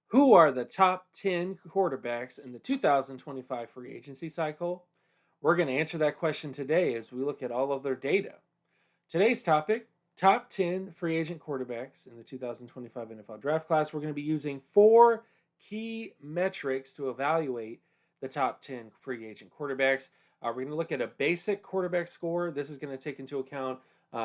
Who are the top 10 quarterbacks in the 2025 free agency cycle? We're going to answer that question today as we look at all of their data. Today's topic, top 10 free agent quarterbacks in the 2025 NFL draft class. We're going to be using 4 key metrics to evaluate the top 10 free agent quarterbacks. We're going to look at a basic quarterback score. This is going to take into account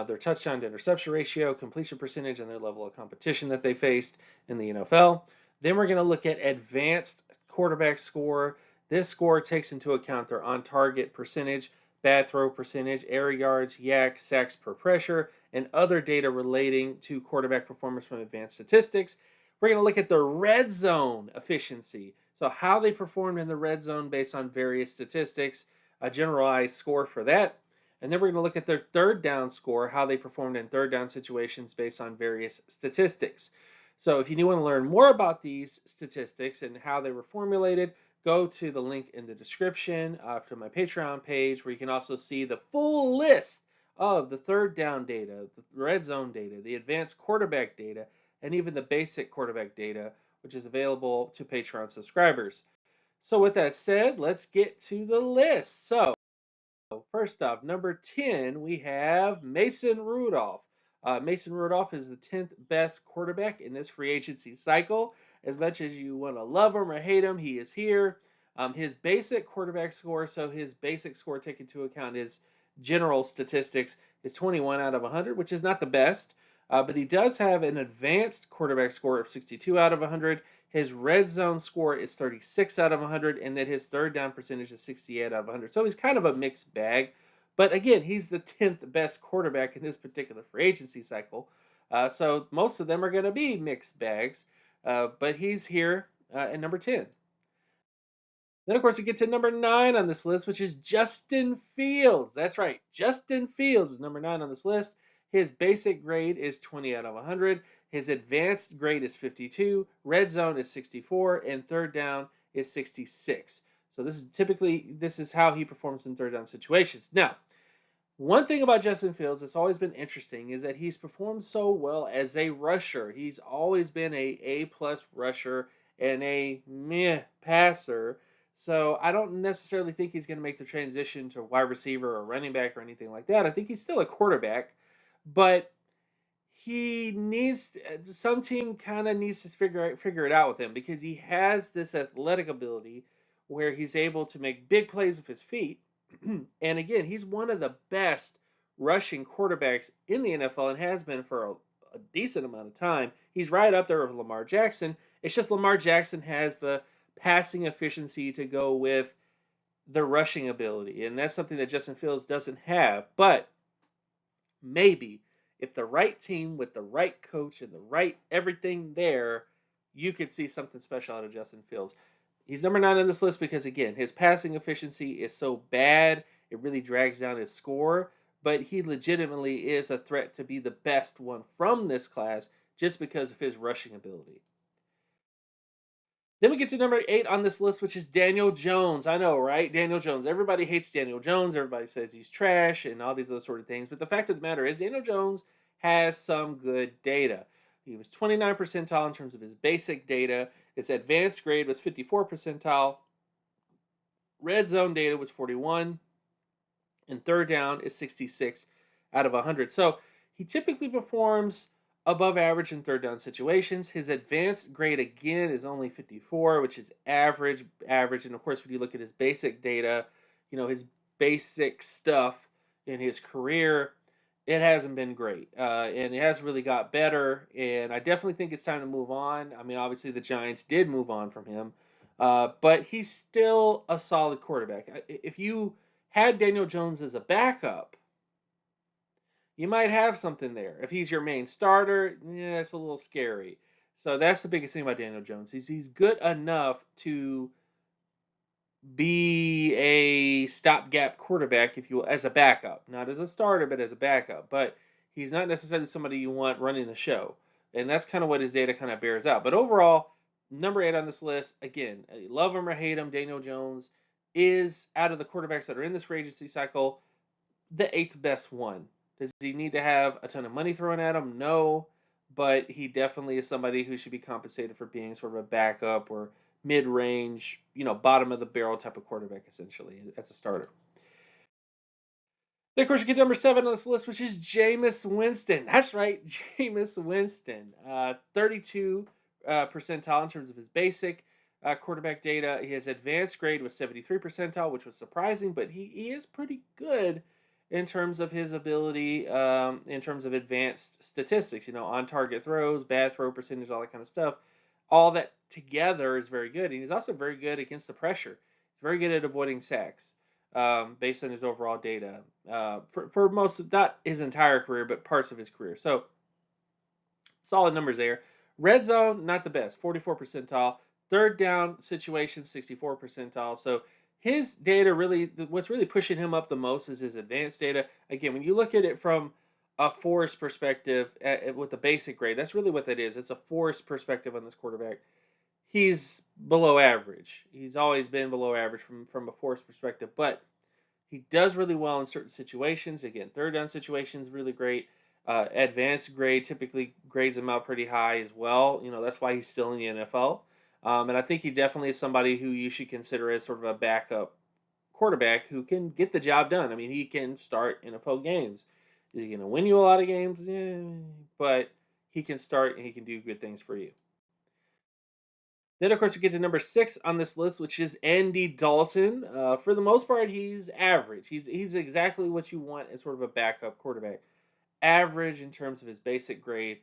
their touchdown to interception ratio, completion percentage, and their level of competition that they faced in the NFL. Then we're going to look at advanced quarterback score. This score takes into account their on target percentage, bad throw percentage, air yards, YAC, sacks per pressure, and other data relating to quarterback performance from advanced statistics. We're going to look at the red zone efficiency. So, how they performed in the red zone based on various statistics, a generalized score for that. And then we're going to look at their third down score, how they performed in third down situations based on various statistics. So, if you want to learn more about these statistics and how they were formulated, go to the link in the description to my Patreon page, where you can also see the full list of the third down data, the red zone data, the advanced quarterback data, and even the basic quarterback data, which is available to Patreon subscribers. So, with that said, let's get to the list. So, first off, number 10, we have Mason Rudolph. Mason Rudolph is the 10th best quarterback in this free agency cycle. As much as you want to love him or hate him, he is here. His basic quarterback score, so his basic score taken into account his general statistics, is 21 out of 100, which is not the best. But he does have an advanced quarterback score of 62 out of 100. His red zone score is 36 out of 100, and then his third down percentage is 68 out of 100. So he's kind of a mixed bag. But again, he's the 10th best quarterback in this particular free agency cycle. So most of them are going to be mixed bags. But he's here at number 10. Then, of course, we get to number 9 on this list, which is Justin Fields. That's right. Justin Fields is number 9 on this list. His basic grade is 20 out of 100. His advanced grade is 52. Red zone is 64. And third down is 66. So this is how he performs in third down situations. Now, one thing about Justin Fields that's always been interesting is that he's performed so well as a rusher. He's always been a plus rusher and a meh passer. So I don't necessarily think he's going to make the transition to wide receiver or running back or anything like that. I think he's still a quarterback, but he needs some team kind of needs to figure it out with him, because he has this athletic ability where he's able to make big plays with his feet. And again, he's one of the best rushing quarterbacks in the NFL and has been for a decent amount of time. He's right up there with Lamar Jackson. It's just Lamar Jackson has the passing efficiency to go with the rushing ability, and that's something that Justin Fields doesn't have. But maybe if the right team with the right coach and the right everything there, you could see something special out of Justin Fields. He's number 9 on this list because, again, his passing efficiency is so bad, it really drags down his score. But he legitimately is a threat to be the best one from this class just because of his rushing ability. Then we get to number 8 on this list, which is Daniel Jones. I know, right? Daniel Jones. Everybody hates Daniel Jones. Everybody says he's trash and all these other sort of things. But the fact of the matter is, Daniel Jones has some good data. He was 29 percentile in terms of his basic data. His advanced grade was 54 percentile. Red zone data was 41. And third down is 66 out of 100. So he typically performs above average in third down situations. His advanced grade again is only 54, which is average. And of course, when you look at his basic data, his basic stuff in his career, it hasn't been great, and it hasn't really got better. And I definitely think it's time to move on. I mean, obviously the Giants did move on from him, but he's still a solid quarterback. If you had Daniel Jones as a backup, you might have something there. If he's your main starter, yeah, it's a little scary. So that's the biggest thing about Daniel Jones. He's good enough to be a stopgap quarterback, if you will, as a backup, not as a starter, but as a backup. But he's not necessarily somebody you want running the show, and that's kind of what his data kind of bears out. But overall, number 8 on this list, again, love him or hate him, Daniel Jones is, out of the quarterbacks that are in this free agency cycle, the 8th best one. Does he need to have a ton of money thrown at him? No. but he definitely is somebody who should be compensated for being sort of a backup or mid-range, bottom of the barrel type of quarterback, essentially, as a starter. Then, of course, you get number 7 on this list, which is Jameis Winston. That's right, Jameis Winston. 32 percentile in terms of his basic quarterback data. His advanced grade was 73 percentile, which was surprising, but he is pretty good in terms of his ability, in terms of advanced statistics, on target throws, bad throw percentage, all that kind of stuff. All that together is very good. And he's also very good against the pressure. He's very good at avoiding sacks, based on his overall data, for most of not his entire career, but parts of his career. So solid numbers there. Red zone, not the best, 44 percentile. Third down situation, 64 percentile. So his data really, what's really pushing him up the most is his advanced data. Again, when you look at it from a force perspective with the basic grade, that's really what that is. It's a force perspective on this quarterback. He's below average. He's always been below average from a force perspective, but he does really well in certain situations. Again, third down situations, really great. Advanced grade typically grades him out pretty high as well. That's why he's still in the NFL. And I think he definitely is somebody who you should consider as sort of a backup quarterback who can get the job done. I mean, he can start NFL games. Is he going to win you a lot of games? Yeah, but he can start and he can do good things for you. Then, of course, we get to number 6 on this list, which is Andy Dalton. For the most part, he's average. He's exactly what you want as sort of a backup quarterback. Average in terms of his basic grade.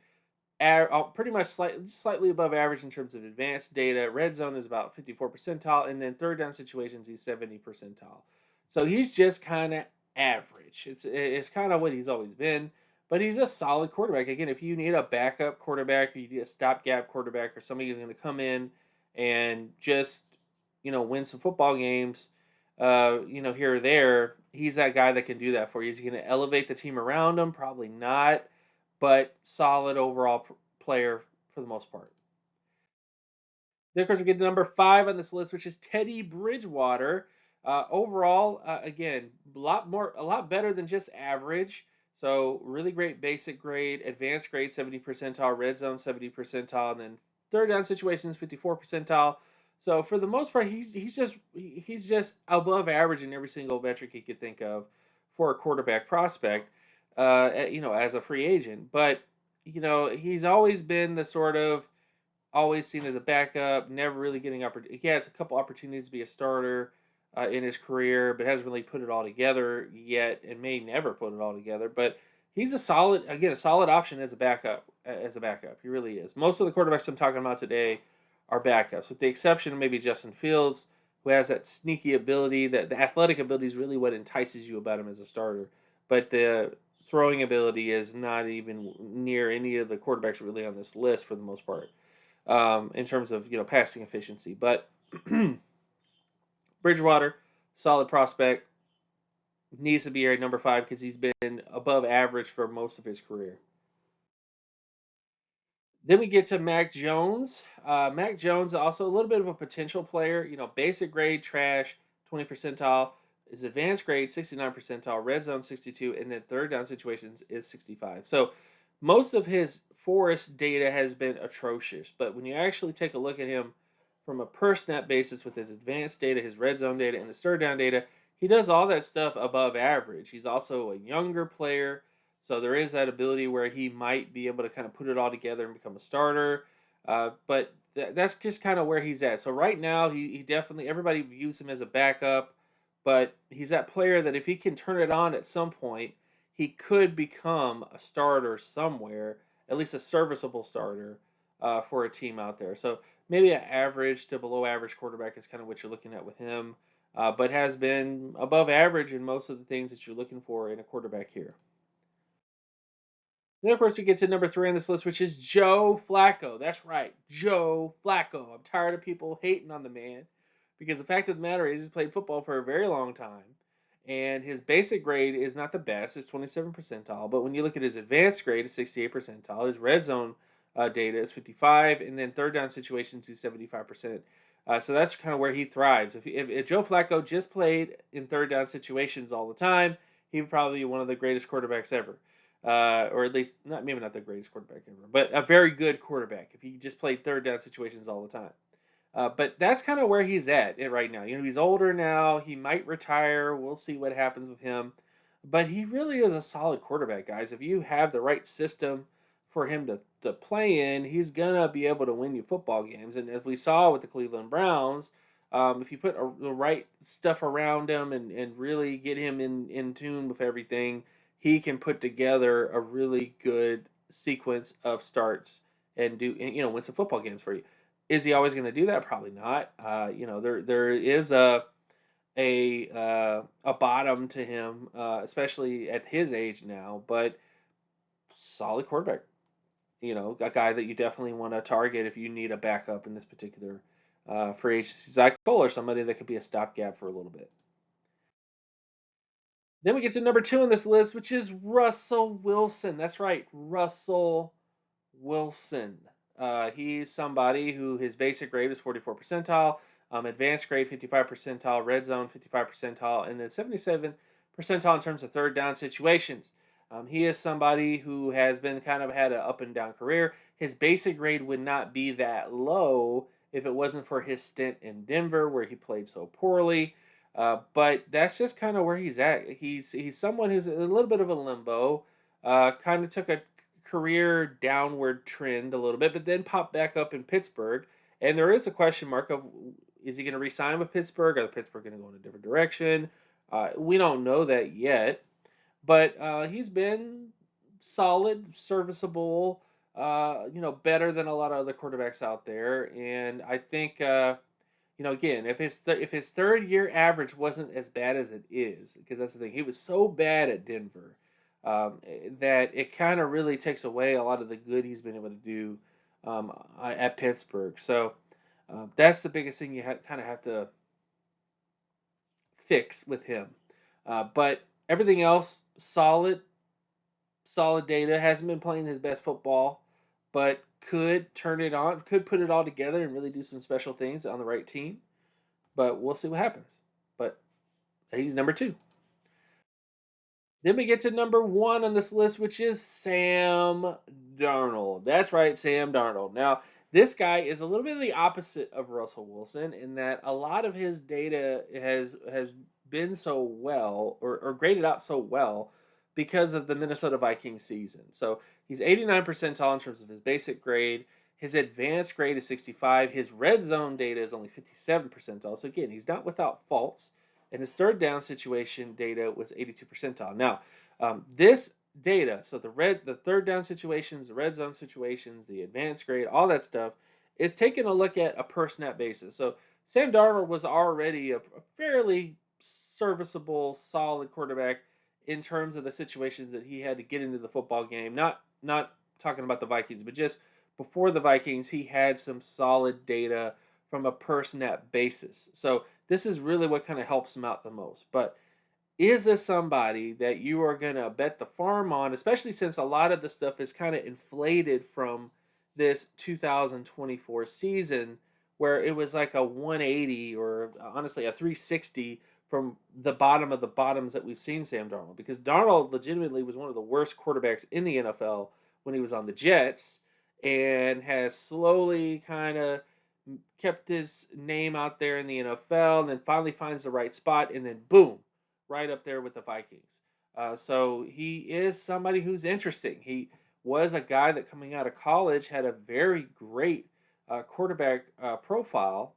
Pretty much slightly above average in terms of advanced data. Red zone is about 54 percentile, and then third down situations, he's 70 percentile. So he's just kind of average. It's kind of what he's always been. But he's a solid quarterback. Again, if you need a backup quarterback, or you need a stopgap quarterback, or somebody who's going to come in and just win some football games, here or there, he's that guy that can do that for you. Is he going to elevate the team around him? Probably not, but solid overall player for the most part. Then, of course, we get to number 5 on this list, which is Teddy Bridgewater. Overall, again, a lot better than just average. So really great basic grade, advanced grade 70 percentile, red zone 70 percentile, and then third down situations 54 percentile. So for the most part, he's just above average in every single metric he could think of for a quarterback prospect, as a free agent. But he's always been the sort of always seen as a backup, never really getting opportunity. He has a couple opportunities to be a starter in his career, but hasn't really put it all together yet, and may never put it all together. But he's a solid option as a backup. As a backup, he really is. Most of the quarterbacks I'm talking about today are backups, with the exception of maybe Justin Fields, who has that sneaky ability. That the athletic ability is really what entices you about him as a starter. But the throwing ability is not even near any of the quarterbacks really on this list for the most part, in terms of passing efficiency. But Bridgewater, solid prospect, needs to be at number 5 because he's been above average for most of his career. Then we get to Mac Jones. Mac Jones, also a little bit of a potential player. Basic grade trash, 20 percentile. His advanced grade, 69 percentile. Red zone, 62, and then third down situations is 65. So most of his forest data has been atrocious, but when you actually take a look at him from a per snap basis with his advanced data, his red zone data, and his third down data, he does all that stuff above average. He's also a younger player, so there is that ability where he might be able to kind of put it all together and become a starter. But that's just kind of where he's at. So right now, he definitely, everybody views him as a backup, but he's that player that if he can turn it on at some point, he could become a starter somewhere, at least a serviceable starter for a team out there. So maybe an average to below average quarterback is kind of what you're looking at with him, but has been above average in most of the things that you're looking for in a quarterback here. Then, of course, we get to number 3 on this list, which is Joe Flacco. That's right, Joe Flacco. I'm tired of people hating on the man because the fact of the matter is he's played football for a very long time, and his basic grade is not the best. It's 27 percentile, but when you look at his advanced grade, it's 68 percentile. His red zone data is 55, and then third down situations, he's 75%. So that's kind of where he thrives. If Joe Flacco just played in third down situations all the time, he would probably be one of the greatest quarterbacks ever. or at least not maybe not the greatest quarterback ever, but a very good quarterback if he just played third down situations all the time. But that's kind of where he's at right now. He's older now. He might retire. We'll see what happens with him. But he really is a solid quarterback, guys. If you have the right system for him to play in, he's gonna be able to win you football games. And as we saw with the Cleveland Browns, if you put the right stuff around him and really get him in tune with everything, he can put together a really good sequence of starts and win some football games for you. Is he always going to do that? Probably not. There is a bottom to him, especially at his age now. But solid quarterback. A guy that you definitely want to target if you need a backup in this particular free agency cycle, or somebody that could be a stopgap for a little bit. Then we get to number 2 on this list, which is Russell Wilson. That's right, Russell Wilson. He's somebody who his basic grade is 44 percentile, advanced grade 55 percentile, red zone 55 percentile, and then 77 percentile in terms of third down situations. He is somebody who has been kind of had an up and down career. His basic grade would not be that low if it wasn't for his stint in Denver where he played so poorly. But that's just kind of where he's at. He's someone who's a little bit of a limbo. Kind of took a career downward trend a little bit, but then popped back up in Pittsburgh. And there is a question mark of, is he going to resign with Pittsburgh? Are the Pittsburgh going to go in a different direction? We don't know that yet, but he's been solid, serviceable, better than a lot of other quarterbacks out there. And I think, again, if his third year average wasn't as bad as it is, because that's the thing, he was so bad at Denver that it kind of really takes away a lot of the good he's been able to do at Pittsburgh. So that's the biggest thing you kind of have to fix with him. But everything else, solid data. Hasn't been playing his best football, but could turn it on, could put it all together and really do some special things on the right team. But we'll see what happens. But he's number 2. Then we get to number 1 on this list, which is Sam Darnold. That's right, Sam Darnold. Now, this guy is a little bit of the opposite of Russell Wilson in that a lot of his data has been so well or graded out so well because of the Minnesota Vikings season. So he's 89 percentile in terms of his basic grade. His advanced grade is 65. His red zone data is only 57 percentile. So again, he's not without faults, and his third down situation data was 82 percentile. Now, this data, so the third down situations, the red zone situations, the advanced grade, all that stuff, is taking a look at a per snap basis. So Sam Darnold was already a fairly serviceable, solid quarterback in terms of the situations that he had to get into the football game. Not talking about the Vikings, but just before the Vikings, he had some solid data from a per snap basis. So this is really what kind of helps him out the most. But is this somebody that you are going to bet the farm on, especially since a lot of the stuff is kind of inflated from this 2024 season where it was like a 180 or honestly a 360 from the bottom of the bottoms that we've seen Sam Darnold, because Darnold legitimately was one of the worst quarterbacks in the NFL when he was on the Jets and has slowly kind of kept his name out there in the NFL and then finally finds the right spot and then boom, right up there with the Vikings. So he is somebody who's interesting. He was a guy that coming out of college had a very great quarterback profile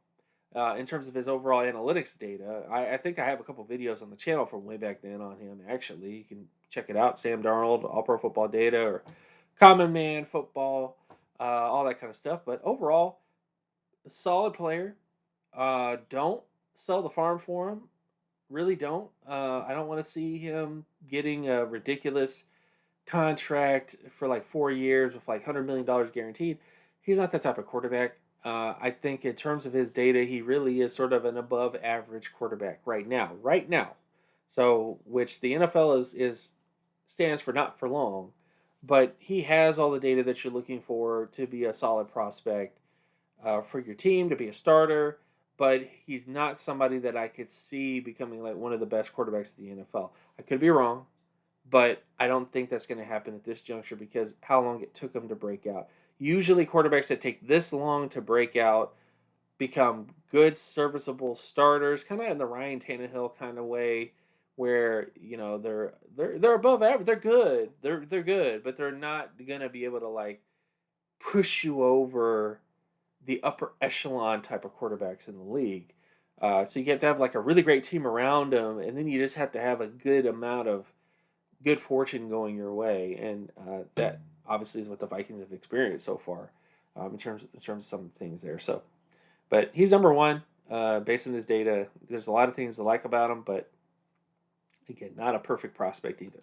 in terms of his overall analytics data. I think I have a couple videos on the channel from way back then on him, actually. You can check it out, Sam Darnold, All Pro Football Data, or Common Man Football, all that kind of stuff. But overall, a solid player. Don't sell the farm for him. Really don't. I don't want to see him getting a ridiculous contract for like 4 years with like $100 million guaranteed. He's not that type of quarterback. I think in terms of his data, he really is sort of an above average quarterback right now. Right now. So, which the NFL is stands for not for long, but he has all the data that you're looking for to be a solid prospect for your team, to be a starter, but he's not somebody that I could see becoming like one of the best quarterbacks in the NFL. I could be wrong, but I don't think that's going to happen at this juncture because how long it took him to break out. Usually, quarterbacks that take this long to break out become good, serviceable starters, kind of in the Ryan Tannehill kind of way, where they're above average. They're good. They're good, but they're not gonna be able to like push you over the upper echelon type of quarterbacks in the league. So you have to have like a really great team around them, and then you just have to have a good amount of good fortune going your way, and that obviously is what the Vikings have experienced so far in terms of some things there. So, but he's number one based on his data. There's a lot of things to like about him, but again, not a perfect prospect either.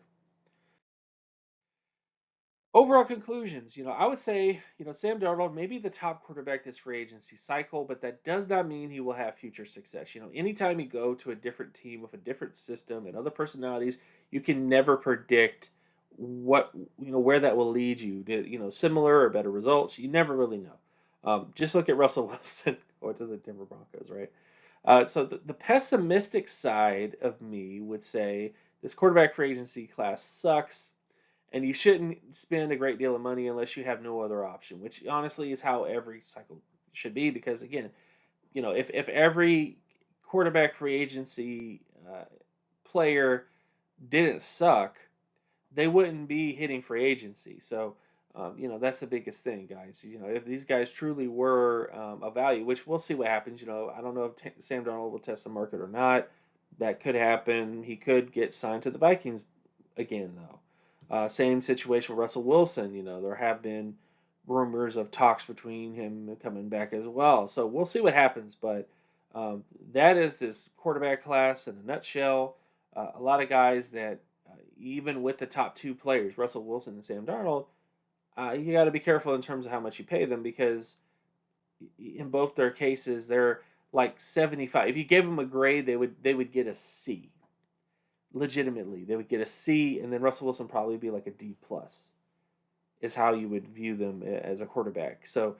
Overall conclusions, I would say, Sam Darnold may be the top quarterback this free agency cycle, but that does not mean he will have future success. Anytime you go to a different team with a different system and other personalities, you can never predict what, where that will lead you. Similar or better results. You never really know. Just look at Russell Wilson or to the Denver Broncos, right? So the pessimistic side of me would say this quarterback free agency class sucks and you shouldn't spend a great deal of money unless you have no other option, which honestly is how every cycle should be. Because again, if every quarterback free agency player didn't suck, they wouldn't be hitting free agency. So, that's the biggest thing, guys. If these guys truly were a value, which we'll see what happens. I don't know if Sam Darnold will test the market or not. That could happen. He could get signed to the Vikings again, though. Same situation with Russell Wilson. There have been rumors of talks between him coming back as well. So we'll see what happens. But that is this quarterback class in a nutshell. A lot of guys that, even with the top two players, Russell Wilson and Sam Darnold, you got to be careful in terms of how much you pay them because in both their cases, they're like 75. If you gave them a grade, they would get a C legitimately. They would get a C, and then Russell Wilson probably be like a D plus. Is how you would view them as a quarterback. So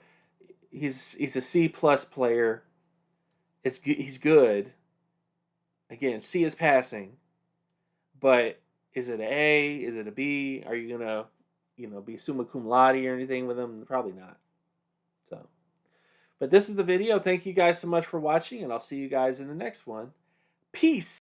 he's a C plus player. He's good. Again, C is passing, but is it an A? Is it a B? Are you gonna be summa cum laude or anything with him? Probably not. So, but this is the video. Thank you guys so much for watching, and I'll see you guys in the next one. Peace.